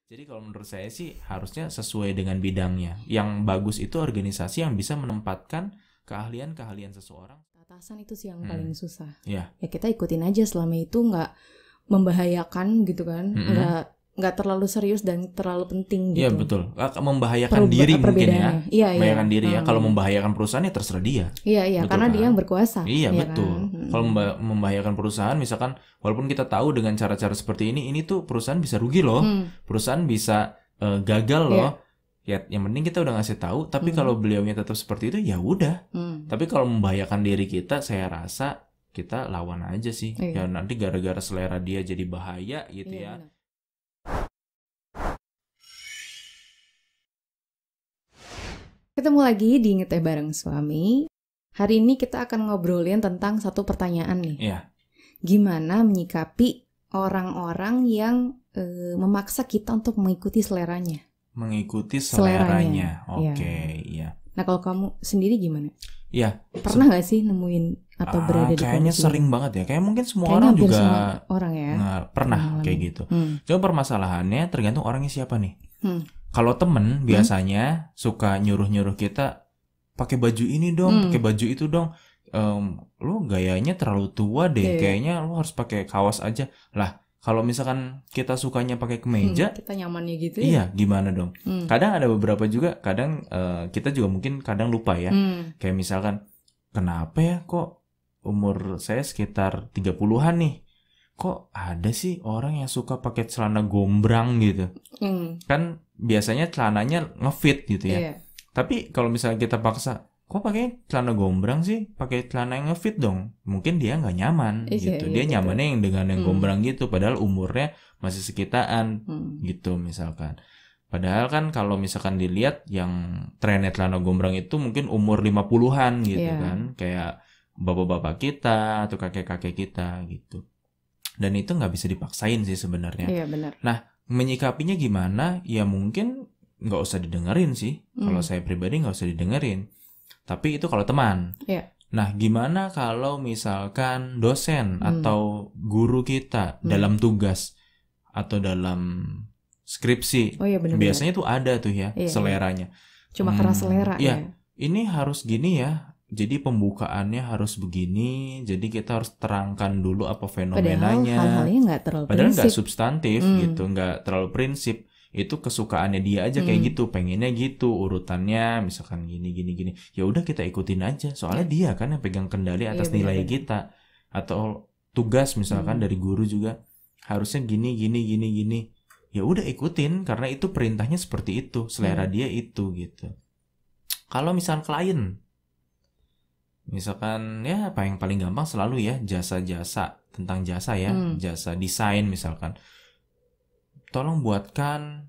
Jadi kalau menurut saya sih harusnya sesuai dengan bidangnya. Yang bagus itu organisasi yang bisa menempatkan keahlian-keahlian seseorang. Atasan itu sih yang paling susah. Ya. Ya kita ikutin aja selama itu nggak membahayakan gitu kan, nggak terlalu serius dan terlalu penting gitu. Iya betul. Membahayakan diri mungkin ya. Iya, membahayakan diri ya. Kalau membahayakan perusahaan ya terserah dia. Iya betul, karena kan? Dia yang berkuasa. Iya betul. Kan? Kalau membahayakan perusahaan, misalkan walaupun kita tahu dengan cara-cara seperti ini tuh perusahaan bisa rugi loh. Perusahaan bisa gagal loh. Ya yang penting kita udah ngasih tahu. Tapi kalau beliaunya tetap seperti itu ya udah. Tapi kalau membahayakan diri kita, saya rasa kita lawan aja sih. Ya nanti gara-gara selera dia jadi bahaya gitu ya. Benar. Ketemu lagi di Ngeteh Bareng Suami. Hari ini kita akan ngobrolin tentang satu pertanyaan nih. Iya. Gimana menyikapi orang-orang yang memaksa kita untuk mengikuti seleranya? Mengikuti seleranya. Oke, iya. Nah kalau kamu sendiri gimana? Iya. Pernah nggak sih nemuin atau berada di kayaknya kondisi sering banget ya. Kayak mungkin semua orang juga semua orang ya pernah kayak gitu. Cuma permasalahannya tergantung orangnya siapa nih. Kalau temen biasanya suka nyuruh-nyuruh kita pakai baju ini dong, pakai baju itu dong. Lu gayanya terlalu tua deh, kayaknya lu harus pakai kaos aja. Lah, kalau misalkan kita sukanya pakai kemeja, kita nyamannya gitu ya. Iya, gimana dong? Kadang ada beberapa juga, kadang kita juga mungkin kadang lupa ya. Kayak misalkan, kenapa ya kok umur saya sekitar 30-an nih? Kok ada sih orang yang suka pakai celana gombrang gitu? Kan biasanya celananya ngefit gitu ya. Tapi kalau misalnya kita paksa, kok pakai celana gombrang sih? Pakai celana yang ngefit dong. Mungkin dia nggak nyaman gitu. Dia nyamannya yang dengan yang gombrang gitu. Padahal umurnya masih sekitaan gitu misalkan. Padahal kan kalau misalkan dilihat yang trennya celana gombrang itu mungkin umur 50-an gitu kan. Kayak bapak-bapak kita atau kakek-kakek kita gitu. Dan itu nggak bisa dipaksain sih sebenarnya. Iya benar. Nah, menyikapinya gimana? Ya mungkin nggak usah didengerin sih. Kalau saya pribadi nggak usah didengerin. Tapi itu kalau teman. Nah, gimana kalau misalkan dosen atau guru kita dalam tugas atau dalam skripsi? Biasanya tuh ada tuh ya seleranya. Cuma karena selera ya. Ini harus gini ya. Jadi pembukaannya harus begini. Jadi kita harus terangkan dulu apa fenomenanya. Padahal hal-halnya nggak terlalu Padahal nggak substantif gitu, nggak terlalu prinsip. Itu kesukaannya dia aja kayak gitu, pengennya gitu urutannya, misalkan gini. Ya udah kita ikutin aja. Soalnya dia kan yang pegang kendali atas nilai kita. Atau tugas misalkan dari guru juga harusnya gini. Ya udah ikutin karena itu perintahnya seperti itu, selera dia itu gitu. Kalau misalkan klien, misalkan ya apa yang paling gampang selalu ya jasa-jasa tentang jasa ya, jasa desain misalkan. Tolong buatkan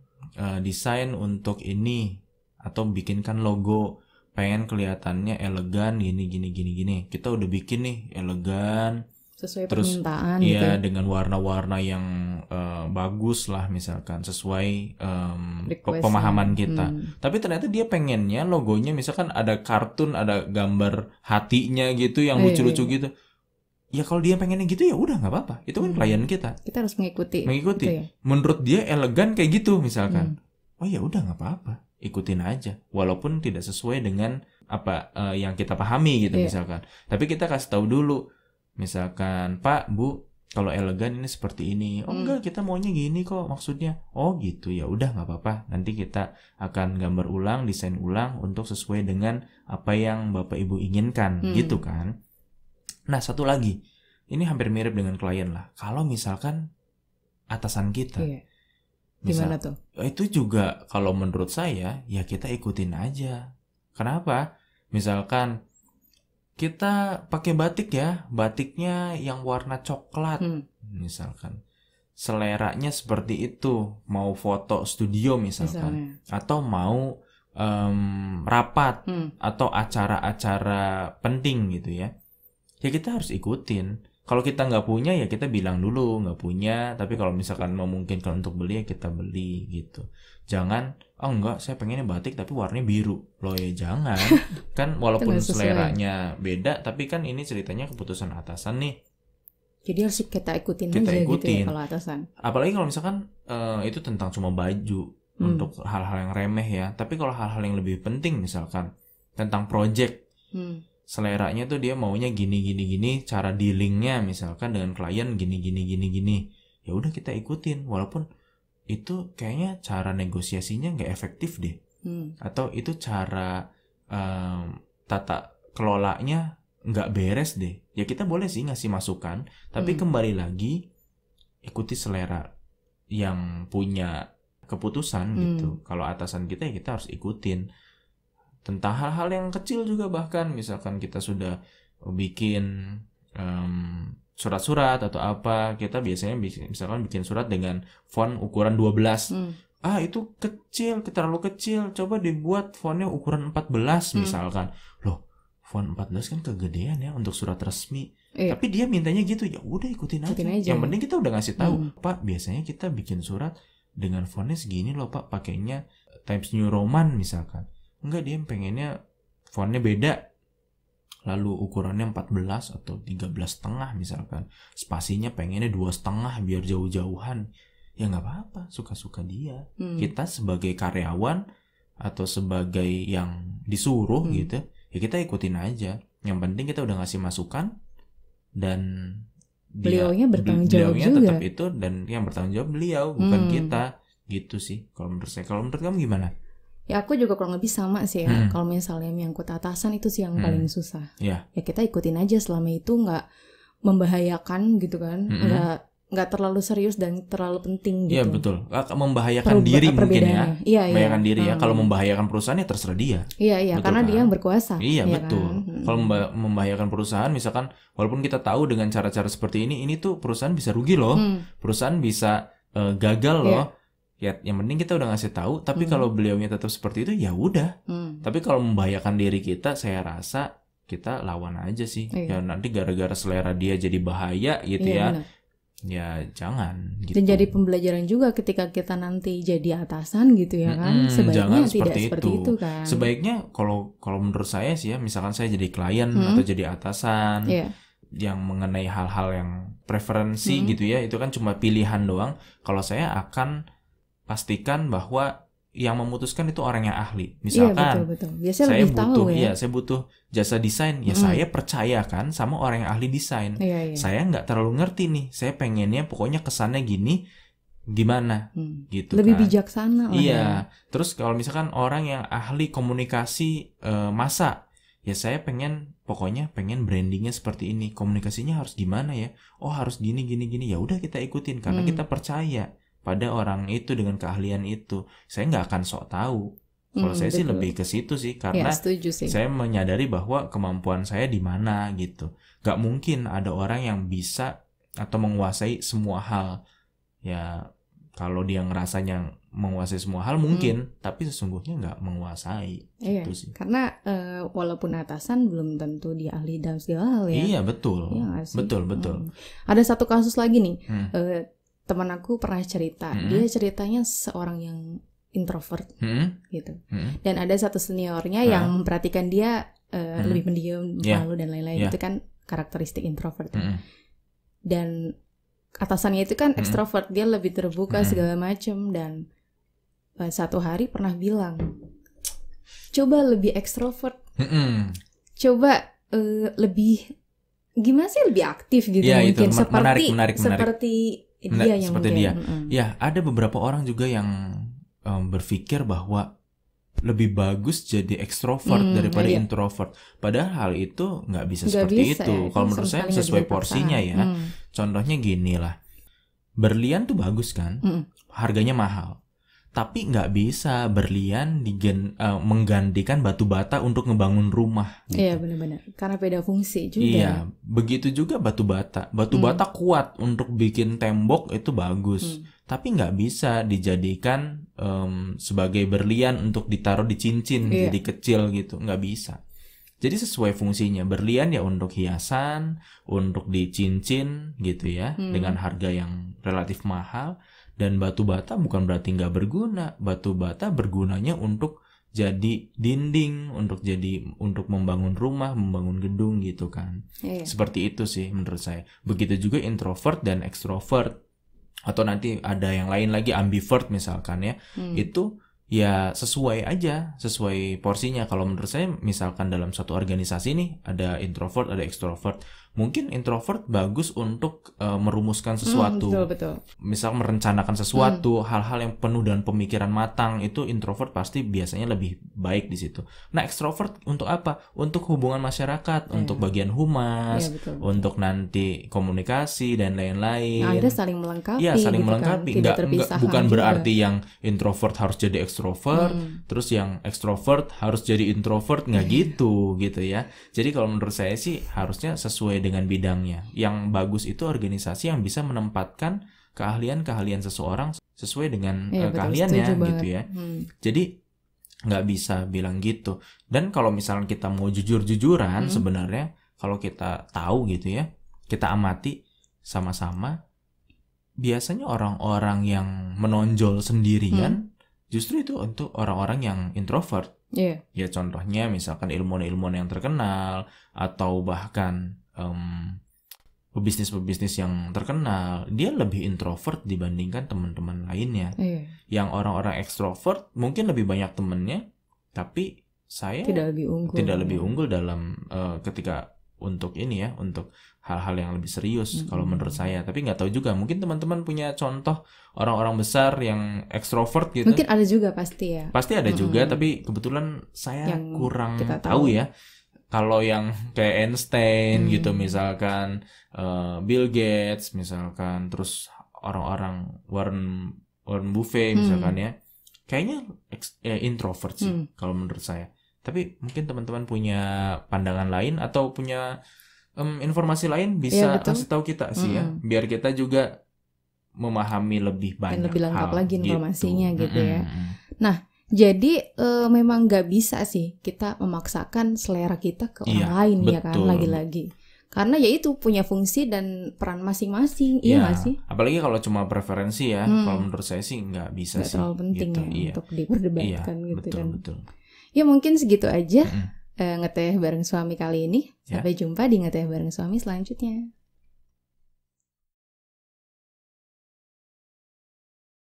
desain untuk ini atau bikinkan logo, pengen kelihatannya elegan gini. Kita udah bikin nih elegan sesuai terus, permintaan gitu. Iya, ya. dengan warna-warna yang bagus lah misalkan sesuai pemahaman kita. Tapi ternyata dia pengennya logonya misalkan ada kartun, ada gambar hatinya gitu yang lucu-lucu gitu. Ya kalau dia pengennya gitu ya udah nggak apa-apa. Itu kan klien kita. Kita harus mengikuti. Gitu ya? Menurut dia elegan kayak gitu misalkan. Oh ya udah nggak apa-apa. Ikutin aja. Walaupun tidak sesuai dengan apa yang kita pahami gitu misalkan. Tapi kita kasih tahu dulu. Misalkan, Pak, Bu, kalau elegan ini seperti ini. Oh enggak, kita maunya gini kok maksudnya. Oh gitu, ya udah nggak apa-apa. Nanti kita akan gambar ulang, desain ulang untuk sesuai dengan apa yang Bapak Ibu inginkan, gitu kan. Nah, satu lagi. Ini hampir mirip dengan klien lah. Kalau misalkan atasan kita. Gimana tuh? Itu juga kalau menurut saya, ya kita ikutin aja. Kenapa? Misalkan kita pakai batik ya, batiknya yang warna coklat, misalkan. Seleranya seperti itu, mau foto studio misalkan. Atau mau rapat, atau acara-acara penting gitu ya. Ya kita harus ikutin. Kalau kita nggak punya ya kita bilang dulu nggak punya. Tapi kalau misalkan memungkinkan untuk beli ya kita beli gitu. Jangan, oh enggak saya pengennya batik tapi warnanya biru. Loh ya jangan. Kan walaupun seleranya beda tapi kan ini ceritanya keputusan atasan nih. Jadi harus kita ikutin Kita aja ikutin. gitu ya kalau atasan. Apalagi kalau misalkan itu tentang cuma baju untuk hal-hal yang remeh ya. Tapi kalau hal-hal yang lebih penting misalkan tentang project, seleranya tuh dia maunya gini, cara dealingnya misalkan dengan klien gini. Ya udah kita ikutin, walaupun itu kayaknya cara negosiasinya nggak efektif deh, atau itu cara tata kelolanya nggak beres deh. Ya kita boleh sih ngasih masukan, tapi kembali lagi ikuti selera yang punya keputusan gitu. Kalau atasan kita ya kita harus ikutin. Tentang hal-hal yang kecil juga, bahkan misalkan kita sudah bikin surat-surat atau apa, kita biasanya misalkan bikin surat dengan font ukuran 12. Itu kecil, terlalu kecil, coba dibuat fontnya ukuran 14 misalkan. Loh, font 14 kan kegedean ya untuk surat resmi. Tapi dia mintanya gitu, ya udah ikutin aja. Yang penting kita udah ngasih tahu, Pak, biasanya kita bikin surat dengan fontnya segini loh Pak, pakainya Times New Roman misalkan. Enggak, dia pengennya fontnya beda, lalu ukurannya 14 atau 13,5 misalkan, spasinya pengennya 2,5 biar jauh-jauhan. Ya nggak apa-apa, suka-suka dia. Kita sebagai karyawan atau sebagai yang disuruh gitu, ya kita ikutin aja. Yang penting kita udah ngasih masukan, dan beliaunya bertanggung jawab juga. Tetap itu, dan yang bertanggung jawab beliau, bukan kita. Gitu sih kalau menurut saya. Kalau menurut kamu gimana? Ya aku juga kurang lebih sama sih ya. Kalau misalnya menyangkut atasan itu sih yang paling susah. Ya kita ikutin aja selama itu nggak membahayakan gitu kan, nggak terlalu serius dan terlalu penting gitu. Iya betul. Membahayakan diri mungkin ya. Membahayakan diri ya. Kalau membahayakan perusahaan ya terserah dia. Iya karena kan? Dia yang berkuasa. Iya betul. Kan? Kalau membahayakan perusahaan, misalkan walaupun kita tahu dengan cara-cara seperti ini tuh perusahaan bisa rugi loh. Perusahaan bisa gagal loh. Ya, yang penting kita udah ngasih tahu. Tapi kalau beliaunya tetap seperti itu, ya udah. Tapi kalau membahayakan diri kita, saya rasa kita lawan aja sih. Ya nanti gara-gara selera dia jadi bahaya gitu ya. Benar. Ya jangan. Gitu. Dan jadi pembelajaran juga ketika kita nanti jadi atasan gitu ya kan. Sebaiknya tidak seperti itu kan. Sebaiknya kalau menurut saya sih ya, misalkan saya jadi klien atau jadi atasan. Yang mengenai hal-hal yang preferensi gitu ya, itu kan cuma pilihan doang. Kalau saya akan pastikan bahwa yang memutuskan itu orang yang ahli. Misalkan betul. Saya lebih butuh tahu ya. Saya butuh jasa desain, ya saya percayakan sama orang yang ahli desain. Saya nggak terlalu ngerti nih, saya pengennya pokoknya kesannya gini, gimana gitu. Lebih kan bijaksana lah. Iya. Terus kalau misalkan orang yang ahli komunikasi massa, ya saya pokoknya pengen brandingnya seperti ini, komunikasinya harus gimana ya, harus gini, ya udah kita ikutin karena kita percaya pada orang itu dengan keahlian itu. Saya nggak akan sok tahu. Kalau saya sih lebih ke situ sih, karena saya menyadari bahwa kemampuan saya di mana gitu. Nggak mungkin ada orang yang bisa atau menguasai semua hal. Ya kalau dia ngerasanya menguasai semua hal mungkin, tapi sesungguhnya nggak menguasai. Gitu sih. Karena walaupun atasan belum tentu dia ahli dalam segala hal ya. Iya betul, betul. Ada satu kasus lagi nih. Teman aku pernah cerita, dia ceritanya seorang yang introvert gitu, dan ada satu seniornya yang memperhatikan dia lebih pendiam, malu dan lain-lain. Itu kan karakteristik introvert. Dan atasannya itu kan ekstrovert, dia lebih terbuka segala macam. Dan satu hari pernah bilang, coba lebih ekstrovert, coba lebih gimana sih, lebih aktif gitu ya, mungkin itu. Menarik. Seperti dia. Ya, ada beberapa orang juga yang berpikir bahwa lebih bagus jadi ekstrovert daripada introvert. Padahal itu nggak bisa seperti itu. Kalau menurut saya sesuai porsinya ya. Contohnya gini lah. Berlian tuh bagus kan, harganya mahal. Tapi nggak bisa berlian menggantikan batu bata untuk ngebangun rumah. Gitu. Iya benar-benar, karena beda fungsi juga. Iya, begitu juga batu bata. Batu bata kuat untuk bikin tembok itu bagus, tapi nggak bisa dijadikan sebagai berlian untuk ditaruh di cincin jadi kecil gitu, nggak bisa. Jadi sesuai fungsinya. Berlian ya untuk hiasan, untuk di cincin gitu ya, dengan harga yang relatif mahal. Dan batu bata bukan berarti nggak berguna. Batu bata bergunanya untuk jadi dinding, untuk membangun rumah, membangun gedung gitu kan. Seperti itu sih menurut saya. Begitu juga introvert dan extrovert, atau nanti ada yang lain lagi ambivert misalkan ya. Itu ya sesuai porsinya. Kalau menurut saya misalkan dalam satu organisasi nih ada introvert, ada extrovert. Mungkin introvert bagus untuk merumuskan sesuatu. Betul. Misal merencanakan sesuatu, hal-hal yang penuh dengan pemikiran matang, itu introvert pasti biasanya lebih baik di situ. Nah, extrovert untuk apa? Untuk hubungan masyarakat, untuk bagian humas, betul. Untuk nanti komunikasi dan lain-lain. Nah, akhirnya saling melengkapi. Iya, saling gitu melengkapi. Kan? Bukan juga berarti yang introvert harus jadi extrovert, terus yang extrovert harus jadi introvert, nggak gitu ya. Jadi kalau menurut saya sih harusnya sesuai dengan bidangnya. Yang bagus itu organisasi yang bisa menempatkan keahlian seseorang sesuai dengan keahliannya gitu ya. Jadi nggak bisa bilang gitu. Dan kalau misalnya kita mau jujur-jujuran, sebenarnya kalau kita tahu gitu ya, kita amati sama-sama, biasanya orang-orang yang menonjol sendirian justru itu untuk orang-orang yang introvert. Ya contohnya misalkan ilmuwan-ilmuwan yang terkenal, atau bahkan pebisnis yang terkenal, dia lebih introvert dibandingkan teman-teman lainnya. Yang orang-orang ekstrovert mungkin lebih banyak temennya, tapi saya tidak lebih unggul dalam ketika untuk ini ya, untuk hal-hal yang lebih serius kalau menurut saya. Tapi nggak tahu juga, mungkin teman-teman punya contoh orang-orang besar yang ekstrovert gitu. Mungkin ada juga pasti ada juga, tapi kebetulan saya yang kurang tahu ya. Kalau yang kayak Einstein gitu misalkan, Bill Gates misalkan, terus orang-orang Warren Buffett misalkan ya, kayaknya introvert sih kalau menurut saya. Tapi mungkin teman-teman punya pandangan lain atau punya informasi lain, bisa kasih tahu kita sih ya, biar kita juga memahami lebih banyak, lebih lengkap lagi informasinya gitu ya. Nah, jadi memang nggak bisa sih kita memaksakan selera kita ke orang lain, betul. Ya kan, lagi-lagi. Karena ya itu punya fungsi dan peran masing-masing, iya nggak sih? Apalagi kalau cuma preferensi ya, kalau menurut saya sih nggak bisa sih. Nggak terlalu penting gitu, untuk diperdebatkan gitu betul, kan. Betul. Ya mungkin segitu aja ngeteh bareng suami kali ini. Sampai jumpa di ngeteh bareng suami selanjutnya.